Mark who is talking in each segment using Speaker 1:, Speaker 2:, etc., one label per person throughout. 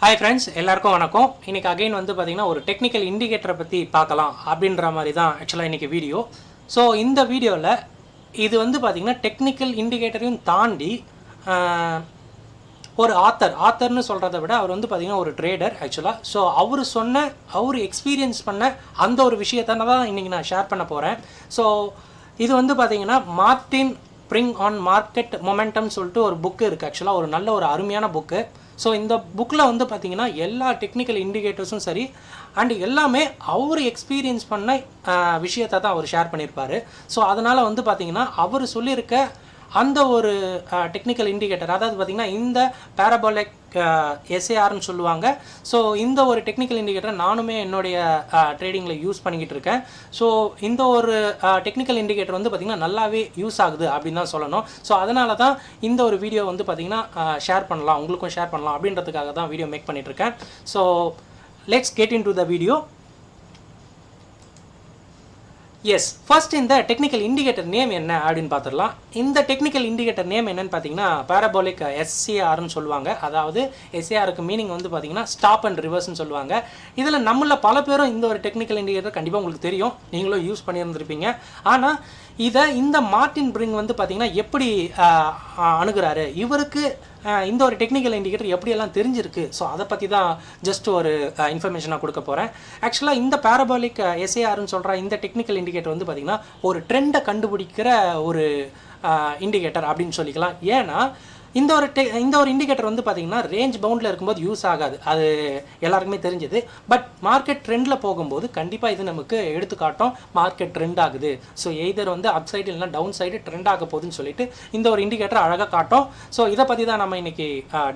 Speaker 1: Hi friends, எல்லாருக்கும் வணக்கம். இன்னைக்கு அகைன் வந்து பாத்தீங்கன்னா ஒரு டெக்னிக்கல் இண்டிகேட்டரை பத்தி பார்க்கலாம் அப்படின்ற மாதிரி தான் ஆக்சுவலா இன்னைக்கு வீடியோ. ஸோ இந்த வீடியோவில் இது வந்து பாத்தீங்கன்னா டெக்னிக்கல் இண்டிகேட்டரையும் தாண்டி ஒரு ஆத்தர்னு சொல்கிறத விட அவர் வந்து பார்த்தீங்கன்னா ஒரு ட்ரேடர் ஆக்சுவலாக. ஸோ அவர் எக்ஸ்பீரியன்ஸ் பண்ண அந்த ஒரு விஷயத்தை தான் இன்றைக்கி நான் ஷேர் பண்ண போகிறேன். ஸோ இது வந்து பார்த்தீங்கன்னா Martin bring on market momentum சொல்லிட்டு ஒரு புக்கு இருக்குது ஆக்சுவலாக, ஒரு நல்ல ஒரு அருமையான புக்கு. ஸோ இந்த புக்கில் வந்து பார்த்திங்கன்னா எல்லா டெக்னிக்கல் இண்டிகேட்டர்ஸும் சரி அண்ட் எல்லாமே அவர் எக்ஸ்பீரியன்ஸ் பண்ண விஷயத்தை தான் அவர் ஷேர் பண்ணியிருப்பார். ஸோ அதனால் வந்து பார்த்திங்கன்னா அவர் சொல்லியிருக்க அந்த ஒரு டெக்னிக்கல் இண்டிகேட்டர், அதாவது பார்த்திங்கன்னா இந்த பேரபோலிக் SARன்னு சொல்லுவாங்க. ஸோ இந்த ஒரு டெக்னிக்கல் இண்டிகேட்டர் நானுமே என்னுடைய ட்ரேடிங்கில் யூஸ் பண்ணிக்கிட்டு இருக்கேன். ஸோ இந்த ஒரு டெக்னிக்கல் இண்டிகேட்டர் வந்து பார்த்திங்கன்னா நல்லாவே யூஸ் ஆகுது அப்படின்னு தான் சொல்லணும். ஸோ அதனால தான் இந்த ஒரு வீடியோ வந்து பார்த்திங்கன்னா ஷேர் பண்ணலாம், உங்களுக்கும் ஷேர் பண்ணலாம் அப்படின்றதுக்காக தான் வீடியோ மேக் பண்ணிகிட்ருக்கேன். So let's get into the video. Yes, first இந்த டெக்னிக்கல் இண்டிகேட்டர் நேம் என்ன அப்படின்னு பார்த்துடலாம். இந்த டெக்னிக்கல் இண்டிகேட்டர் நேம் என்னன்னு பார்த்தீங்கன்னா பேரபோலிக் SARன்னு சொல்லுவாங்க. அதாவது SARக்கு மீனிங் வந்து பார்த்தீங்கன்னா ஸ்டாப் அண்ட் ரிவர்ஸ்ன்னு சொல்லுவாங்க. இதில் நம்மள பல பேரும் இந்த ஒரு டெக்னிக்கல் இண்டிகேட்டர் கண்டிப்பாக உங்களுக்கு தெரியும், நீங்களும் யூஸ் பண்ணியிருந்திருப்பீங்க. ஆனால் இதை இந்த மார்டின் ப்ரிங் வந்து பார்த்தீங்கன்னா எப்படி அணுகிறாரு, இவருக்கு இந்த ஒரு டெக்னிக்கல் இண்டிகேட்டர் எப்படியெல்லாம் தெரிஞ்சிருக்கு, ஸோ அதை பற்றி தான் ஜஸ்ட் ஒரு இன்ஃபர்மேஷனாக கொடுக்க போகிறேன். ஆக்சுவலாக இந்த பேரபோலிக் SARன்னு சொல்கிற இந்த டெக்னிக்கல் இண்டிகேட்டர் வந்து பார்த்திங்கன்னா ஒரு ட்ரெண்டை கண்டுபிடிக்கிற ஒரு இண்டிகேட்டர் அப்படின்னு சொல்லிக்கலாம். ஏன்னா இந்த ஒரு இண்டிகேட்டர் வந்து பார்த்திங்கன்னா ரேஞ்ச் பவுண்டில் இருக்கும்போது யூஸ் ஆகாது, அது எல்லாருக்குமே தெரிஞ்சது. பட் மார்க்கெட் ட்ரெண்டில் போகும்போது கண்டிப்பாக இது நமக்கு எடுத்துக்காட்டும் மார்க்கெட் ட்ரெண்ட் ஆகுது, ஸோ எய்தர் வந்து அப் சைடு இல்லைனா டவுன் சைடு ட்ரெண்ட் ஆக போகுதுன்னு சொல்லிட்டு இந்த ஒரு இண்டிகேட்டர் அழகாக காட்டும். ஸோ இதை பற்றி தான் நம்ம இன்றைக்கி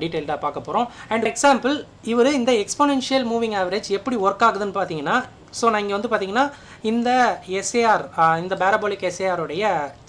Speaker 1: டீட்டெயில்டாக பார்க்க போகிறோம். அண்ட் எக்ஸாம்பிள், இவர் இந்த எக்ஸ்போனென்ஷியல் மூவிங் ஆவரேஜ் எப்படி ஒர்க் ஆகுதுன்னு பார்த்தீங்கன்னா, ஸோ நான் இங்கே வந்து பார்த்தீங்கன்னா இந்த SAR, இந்த பேரபோலிக் SARோடைய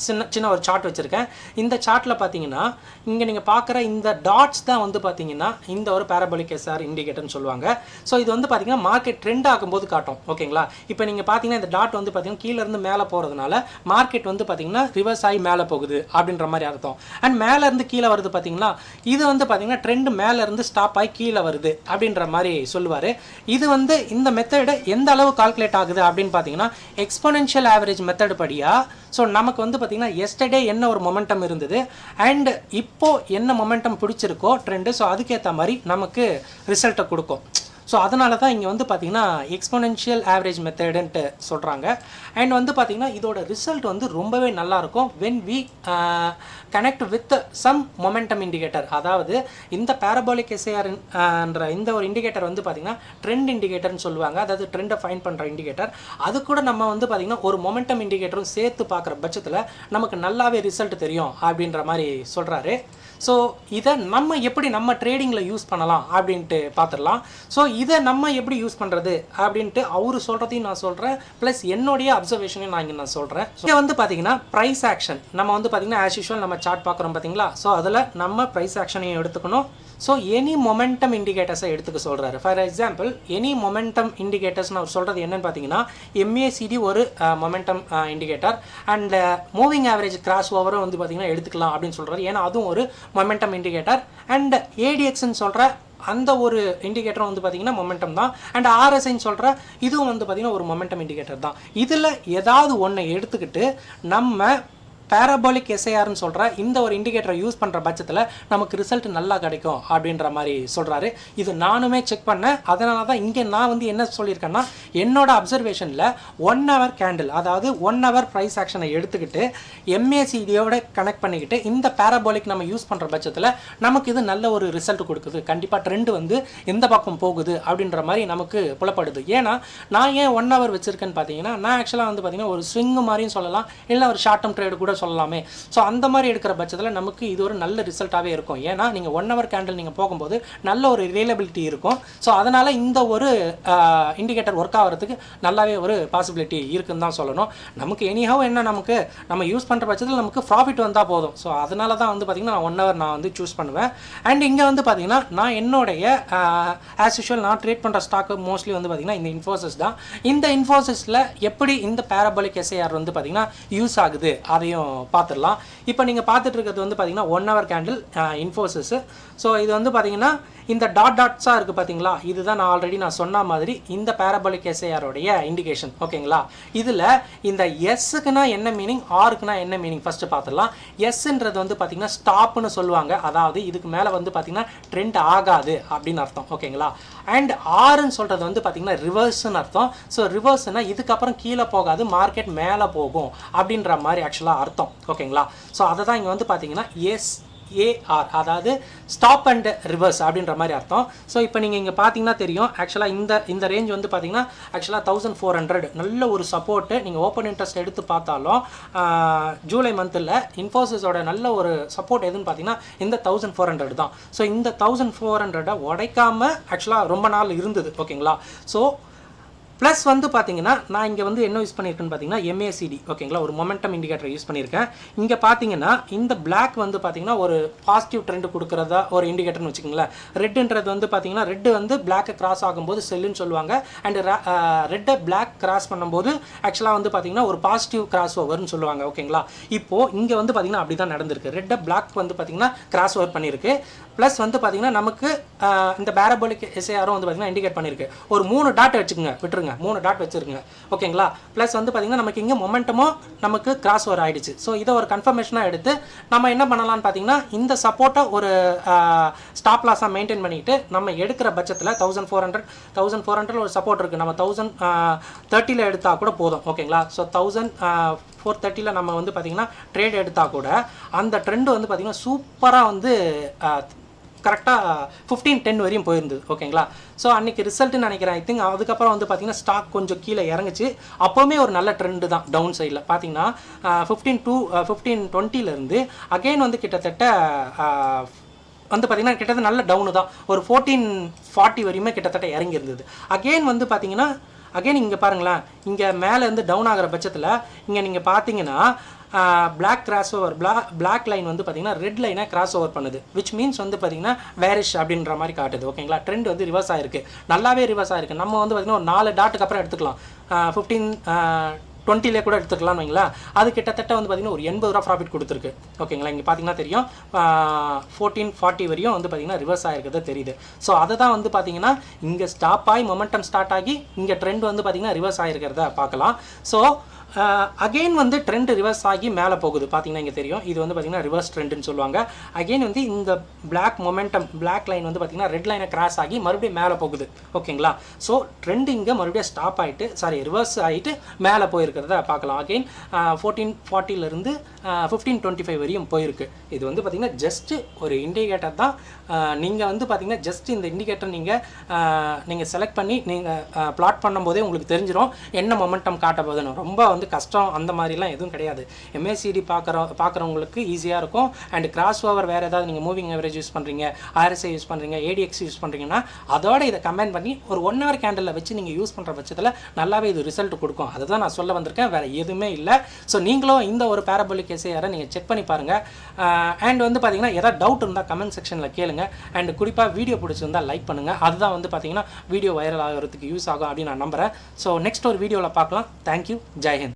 Speaker 1: சின்ன ஒரு சார்ட் வச்சுருக்கேன். இந்த சார்ட்டில் பார்த்தீங்கன்னா இங்கே நீங்கள் பார்க்குற இந்த டாட்ஸ் தான் வந்து பார்த்தீங்கன்னா இந்த ஒரு பேரபோலிக் SAR இண்டிகேட்டர்னு சொல்லுவாங்க. ஸோ இது வந்து பார்த்தீங்கன்னா மார்க்கெட் ட்ரெண்ட் ஆகும்போது காட்டும், ஓகேங்களா. இப்போ நீங்கள் பார்த்தீங்கன்னா இந்த டாட் வந்து பார்த்தீங்கன்னா கீழேருந்து மேலே போகிறதுனால மார்க்கெட் வந்து பார்த்தீங்கன்னா ரிவர்ஸ் ஆகி மேலே போகுது அப்படின்ற மாதிரி அர்த்தம். அண்ட் மேலேருந்து கீழே வருது பார்த்தீங்களா, இது வந்து பார்த்தீங்கன்னா ட்ரெண்ட் மேலேருந்து ஸ்டாப் ஆகி கீழே வருது அப்படின்ற மாதிரி சொல்லுவார். இது வந்து இந்த மெத்தடு எந்த அளவு கால்குலேட் ஆகுது அப்படின்னு பார்த்தீங்கன்னா எக்ஸ்போனென்ஷியல் ஆவரேஜ் மெத்தட் படியா. ஸோ நமக்கு வந்து பார்த்தீங்கன்னா எஸ்டர்டே என்ன ஒரு மொமெண்டம் இருந்தது அண்ட் இப்போ என்ன மொமெண்டம் பிடிச்சிருக்கோ ட்ரெண்டு, ஸோ அதுக்கேற்ற மாதிரி நமக்கு ரிசல்ட்டை கொடுக்கும். ஸோ அதனால தான் இங்கே வந்து பார்த்திங்கன்னா எக்ஸ்போனென்ஷியல் ஆவரேஜ் மெத்தடுன்ட்டு சொல்கிறாங்க. அண்ட் வந்து பார்த்திங்கன்னா இதோட ரிசல்ட் வந்து ரொம்பவே நல்லாயிருக்கும் when we connect with some momentum indicator. அதாவது இந்த பேரபோலிக் SARன்ற இந்த ஒரு இண்டிகேட்டர் வந்து பார்த்திங்கன்னா ட்ரெண்ட் இண்டிகேட்டர்னு சொல்லுவாங்க, அதாவது ட்ரெண்டை ஃபைண்ட் பண்ணுற இண்டிகேட்டர். அது கூட நம்ம வந்து பார்த்திங்கன்னா ஒரு மொமெண்டம் இண்டிகேட்டரும் சேர்த்து பார்க்குற பட்சத்தில் நமக்கு நல்லாவே ரிசல்ட் தெரியும் அப்படின்ற மாதிரி சொல்கிறாரு. ஸோ இதை நம்ம எப்படி நம்ம ட்ரேடிங்கில் யூஸ் பண்ணலாம் அப்படின்ட்டு பார்த்துடலாம். ஸோ இதை நம்ம எப்படி யூஸ் பண்ணுறது அப்படின்ட்டு அவர் சொல்கிறதையும் நான் சொல்கிறேன், ப்ளஸ் என்னுடைய அப்சர்வேஷனையும் நான் சொல்கிறேன். இதை வந்து பார்த்தீங்கன்னா ப்ரைஸ் ஆக்ஷன் நம்ம வந்து பார்த்தீங்கன்னா ஆஸ் யூஷுவல் நம்ம சார்ட் பார்க்குறோம் பார்த்தீங்களா. ஸோ அதில் நம்ம ப்ரைஸ் ஆக்ஷனையும் எடுத்துக்கணும். ஸோ எனி மொமெண்டம் இண்டிகேட்டர்ஸை எடுத்துக்க சொல்கிறாரு. ஃபார் எக்ஸாம்பிள் எனி மொமெண்டம் இண்டிகேட்டர்ஸ்னு அவர் சொல்கிறது என்னென்னு பார்த்தீங்கன்னா MACD ஒரு momentum indicator and moving average cross ஓவரும் வந்து பார்த்திங்கன்னா எடுத்துக்கலாம் அப்படின்னு சொல்கிறாரு. ஏன்னா அதுவும் ஒரு மொமெண்டம் இண்டிகேட்டர். அண்ட் ADXன்னு சொல்கிற அந்த ஒரு இண்டிகேட்டரும் வந்து பார்த்திங்கன்னா மொமெண்டம் தான். அண்ட் RSIன்னு சொல்கிற இதுவும் வந்து பார்த்திங்கன்னா ஒரு மொமெண்டம் இண்டிகேட்டர் தான். இதில் ஏதாவது ஒன்றை எடுத்துக்கிட்டு நம்ம பேரபோலிக் SARன்னு சொல்கிற இந்த ஒரு இண்டிகேட்டரை யூஸ் பண்ணுற பட்சத்தில் நமக்கு ரிசல்ட் நல்லா கிடைக்கும் அப்படின்ற மாதிரி சொல்கிறாரு. இது நானுமே செக் பண்ணேன். அதனால தான் இங்கே நான் வந்து என்ன சொல்லியிருக்கேன்னா என்னோட அப்சர்வேஷனில் 1 hour கேண்டில், அதாவது 1 hour ப்ரைஸ் ஆக்ஷனை எடுத்துக்கிட்டு MACDயோட கனெக்ட் பண்ணிக்கிட்டு இந்த பேரபோலிக் நம்ம யூஸ் பண்ணுற பட்சத்தில் நமக்கு இது நல்ல ஒரு ரிசல்ட் கொடுக்குது. கண்டிப்பாக ட்ரெண்டு வந்து எந்த பக்கம் போகுது அப்படின்ற மாதிரி நமக்கு புலப்படுது. ஏன்னா நான் ஏன் 1 hour வச்சுருக்கேன்னு பார்த்தீங்கன்னா, நான் ஆக்சுவலாக வந்து பார்த்தீங்கன்னா ஒரு ஸ்விங்கு மாதிரியும் சொல்லலாம், இல்லை ஒரு ஷார்ட் டேர்ம் ட்ரேடு கூட சொல்லலாமே. ஸோ அந்த மாதிரி எடுக்கிற பட்சத்தில் நமக்கு இது ஒரு நல்ல ரிசல்ட்டாகவே இருக்கும். ஏன்னா நீங்கள் 1 hour கேண்டில் நீங்கள் போகும்போது நல்ல ஒரு ரிலையபிலிட்டி இருக்கும். ஸோ அதனால் இந்த ஒரு இண்டிகேட்டர் ஒர்க் ஆகிறதுக்கு நல்லாவே ஒரு பாசிபிலிட்டி இருக்குன்னு தான் சொல்லணும். நமக்கு எனிஹவ் என்ன, நமக்கு நம்ம யூஸ் பண்ணுற பட்சத்தில் நமக்கு ப்ராஃபிட் வந்தால் போதும். ஸோ அதனால தான் வந்து பார்த்திங்கன்னா நான் 1 hour நான் வந்து சூஸ் பண்ணுவேன். அண்ட் இங்கே வந்து பார்த்திங்கன்னா நான் என்னுடைய ஆஸ் யூஷுவல் நான் ட்ரேட் பண்ணுற ஸ்டாக்கு மோஸ்ட்லி வந்து பார்த்திங்கன்னா இந்த இன்ஃபோசிஸ் தான். இந்த இன்ஃபோசிஸில் எப்படி இந்த பேரபோலிக் SAR வந்து பார்த்திங்கன்னா யூஸ் ஆகுது அதையும் கொஞ்சம் பார்த்துடலாம். இப்போ நீங்கள் பார்த்துட்டு இருக்கிறது வந்து பார்த்தீங்கன்னா 1 hour கேண்டில் இன்ஃபோசிஸ். ஸோ இது வந்து பார்த்தீங்கன்னா இந்த டாட்ஸாக இருக்குது பார்த்தீங்களா, இதுதான் நான் ஆல்ரெடி சொன்ன மாதிரி இந்த Parabolic SAR உடைய இண்டிகேஷன். ஓகேங்களா, இதில் இந்த எஸ்ஸுக்குனா என்ன மீனிங், ஆருக்குனா என்ன மீனிங் ஃபஸ்ட்டு பார்த்துடலாம். எஸ்ன்றது வந்து பார்த்தீங்கன்னா ஸ்டாப்னு சொல்லுவாங்க, அதாவது இதுக்கு மேலே வந்து பார்த்தீங்கன்னா ட்ரெண்ட் ஆகாது அப்படின்னு அர்த்தம். ஓகேங்களா, அண்ட் ஆர்ன்னு சொல்கிறது வந்து பார்த்தீங்கன்னா ரிவர்ஸ்ன்னு அர்த்தம். ஸோ ரிவர்ஸ்னால் இதுக்கப்புறம் கீழே போகாது, மார்க்கெட் மேலே போகும் அப்படின்ற மாதிரி ஆக்சுவலாக அர்த்தம். ஓகேங்களா, ஸோ அதை தான் இங்கே வந்து பார்த்தீங்கன்னா SAR, அதாவது ஸ்டாப் அண்ட் ரிவர்ஸ் அப்படின்ற மாதிரி அர்த்தம். ஸோ இப்போ நீங்கள் இங்கே பார்த்தீங்கன்னா தெரியும், ஆக்சுவலாக இந்த ரேஞ்ச் வந்து பார்த்தீங்கன்னா ஆக்சுவலாக 1400 நல்ல ஒரு சப்போர்ட்டு. நீங்கள் ஓப்பன் இன்ட்ரெஸ்ட் எடுத்து பார்த்தாலும் ஜூலை மந்தில் இன்ஃபோசிஸோட நல்ல ஒரு சப்போர்ட் எதுன்னு பார்த்தீங்கன்னா இந்த 1400 தான். ஸோ இந்த 1400 உடைக்காமல் ஆக்சுவலாக ரொம்ப நாள் இருந்தது. ஓகேங்களா, ஸோ ப்ளஸ் வந்து பார்த்தீங்கன்னா நான் இங்கே வந்து என்ன யூஸ் பண்ணியிருக்கேன்னு பார்த்தீங்கன்னா MACD. ஓகேங்களா, ஒரு மொமெண்டம் இண்டிகேட்டர் யூஸ் பண்ணியிருக்கேன். இங்கே பார்த்தீங்கன்னா இந்த பிளாக் வந்து பார்த்தீங்கன்னா ஒரு பாசிட்டிவ் ட்ரெண்ட் கொடுக்குறதா ஒரு இண்டிகேட்டர்னு வச்சுக்கோங்களேன். ரெட்டுன்றது வந்து பார்த்தீங்கன்னா ரெட்டு வந்து பிளாக்கை கிராஸ் ஆகும்போது செல்லுன்னு சொல்லுவாங்க, அண்ட் ரெட்டை பிளாக் கிராஸ் பண்ணும்போது ஆக்சுவலாக வந்து பார்த்தீங்கன்னா ஒரு பாசிட்டிவ் கிராஸ் ஓவர்னு சொல்லுவாங்க. ஓகேங்களா, இப்போது இங்கே வந்து பார்த்தீங்கன்னா அப்படி தான் நடந்திருக்கு. ரெட்டை பிளாக் வந்து பார்த்தீங்கன்னா கிராஸ் ஓவர் பண்ணியிருக்கு. ப்ளஸ் வந்து பார்த்தீங்கன்னா நமக்கு இந்த Parabolic SAR வந்து பார்த்தீங்கன்னா இண்டிகேட் பண்ணியிருக்கு. ஒரு 3 டாட் வச்சுக்கோங்க, விட்டுருங்க, 3 டாட் வச்சுருங்க. ஓகேங்களா, ப்ளஸ் வந்து பார்த்தீங்கன்னா நமக்கு இங்கே மொமெண்டமும் நமக்கு கிராஸ் ஓவர் ஆகிடுச்சு. ஸோ இதை ஒரு கன்ஃபர்மேஷனாக எடுத்து நம்ம என்ன பண்ணலாம்னு பார்த்தீங்கன்னா இந்த சப்போர்ட்டை ஒரு ஸ்டாப் லாஸாக மெயின்டைன் பண்ணிவிட்டு நம்ம எடுக்கிற பட்சத்தில் 1400 ஒரு சப்போர்ட் இருக்குது. நம்ம 1030 எடுத்தால் கூட போதும். ஓகேங்களா, ஸோ 1430 நம்ம வந்து பார்த்திங்கன்னா ட்ரேட் எடுத்தால் கூட அந்த ட்ரெண்டு வந்து பார்த்திங்கன்னா சூப்பராக வந்து கரெக்டாக 1510 வரையும் போயிருந்தது. ஓகேங்களா, ஸோ அன்றைக்கி ரிசல்ட்டுன்னு நினைக்கிறேன். ஐ திங்க் அதுக்கப்புறம் வந்து பார்த்திங்கன்னா ஸ்டாக் கொஞ்சம் கீழே இறங்குச்சு. அப்போவுமே ஒரு நல்ல ட்ரெண்டு தான் டவுன் சைடில் பார்த்தீங்கன்னா 1520 அகெயின் வந்து கிட்டத்தட்ட வந்து பார்த்திங்கன்னா கிட்டத்தட்ட நல்ல டவுனு தான். ஒரு 1440 வரையுமே கிட்டத்தட்ட இறங்கி இருந்தது. அகெயின் வந்து பார்த்திங்கன்னா இங்கே பாருங்களேன், இங்கே மேலேருந்து டவுன் ஆகிற பட்சத்தில் இங்கே நீங்கள் பார்த்தீங்கன்னா black cross over black line வந்து பார்த்தீங்கன்னா ரெட் லைனை கிராஸ் ஓவர் பண்ணுது, விச் மீன்ஸ் வந்து பார்த்தீங்கன்னா வேரிஷ் அப்படின்ற மாதிரி காட்டுது. ஓகேங்களா, ட்ரெண்ட் வந்து ரிவர்ஸ் ஆகிருக்கு, நல்லாவே ரிவர்ஸ் ஆகிருக்கு. நம்ம வந்து பார்த்தீங்கன்னா ஒரு 4 டாட்டுக்கு அப்புறம் எடுத்துக்கலாம், 1520 கூட எடுத்துக்கலாம்னு வைங்களா. அது கிட்டத்தட்ட வந்து பார்த்தீங்கன்னா ஒரு 80 ரூபா ப்ராஃபிட் கொடுத்துருக்கு. ஓகேங்களா, இங்கே பார்த்தீங்கன்னா தெரியும் 1440 வரையும் வந்து பார்த்தீங்கன்னா ரிவர்ஸ் ஆகிருக்கிறது தெரியுது. ஸோ அதை தான் வந்து பார்த்தீங்கன்னா இங்கே ஸ்டாப் ஆகி மொமெண்டம் ஸ்டார்ட் ஆகி இங்கே ட்ரெண்ட் வந்து பார்த்தீங்கன்னா ரிவர்ஸ் ஆகிருக்கிறத பார்க்கலாம். ஸோ அகெயின் வந்து ட்ரெண்ட் ரிவர்ஸ் ஆகி மேலே போகுது. பார்த்தீங்கன்னா இங்கே தெரியும், இது வந்து பார்த்தீங்கன்னா ரிவர்ஸ் ட்ரெண்டுன்னு சொல்லுவாங்க. அகெயின் வந்து இந்த பிளாக் மொமெண்டம் பிளாக் லைன் வந்து பார்த்தீங்கன்னா ரெட் லைனை கிராஸ் ஆகி மறுபடியும் மேலே போகுது. ஓகேங்களா, ஸோ ட்ரெண்ட் இங்கே மறுபடியும் ஸ்டாப் ஆகிட்டு ரிவர்ஸ் ஆகிட்டு மேலே போயிருக்கிறத பார்க்கலாம். அகெயின் 1440 1525 வரையும் போயிருக்கு. இது வந்து பார்த்தீங்கன்னா ஜஸ்ட்டு ஒரு இண்டிகேட்டர் தான். நீங்கள் வந்து பார்த்தீங்கன்னா ஜஸ்ட் இந்த இண்டிகேட்டர் நீங்கள் செலக்ட் பண்ணி நீங்கள் பிளாட் பண்ணும்போதே உங்களுக்கு தெரிஞ்சிடும் என்ன மொமெண்டம் காட்ட போகுதுன்னு. ரொம்ப வந்து கஷ்டம் அந்த மாதிரிலாம் எதுவும் கிடையாது. MACD பார்க்குறவங்களுக்கு ஈஸியாக இருக்கும். அண்ட் கிராஸ் ஓவர் வேறு ஏதாவது நீங்கள் மூவிங் ஆவரேஜ் யூஸ் பண்ணுறீங்க, RSI யூஸ் பண்ணுறீங்க, ADX யூஸ் பண்ணுறீங்கன்னா அதோட இதை கம்பைன் பண்ணி ஒரு 1 hour கேண்டலில் வச்சு நீங்கள் யூஸ் பண்ணுற பட்சத்தில் நல்லாவே இது ரிசல்ட் கொடுக்கும். அதுதான் நான் சொல்ல வந்திருக்கேன், வேறு எதுவுமே இல்லை. ஸோ நீங்களும் இந்த ஒரு Parabolic SAR நீங்கள் செக் பண்ணி பாருங்கள். அண்ட் வந்து பார்த்தீங்கன்னா ஏதாவது டவுட் இருந்தால் கமெண்ட் செக்ஷனில் கேளுங்க. அண்ட் குறிப்பாக வீடியோ பிடிச்சிருந்தால் லைக் பண்ணுங்கள். அதுதான் வந்து பார்த்தீங்கன்னா வீடியோ வைரல் ஆகிறதுக்கு யூஸ் ஆகும் அப்படின்னு நான் நம்புகிறேன். ஸோ நெக்ஸ்ட் ஒரு வீடியோவில் பார்க்கலாம். தேங்க்யூ, ஜெய் ஹிந்த்.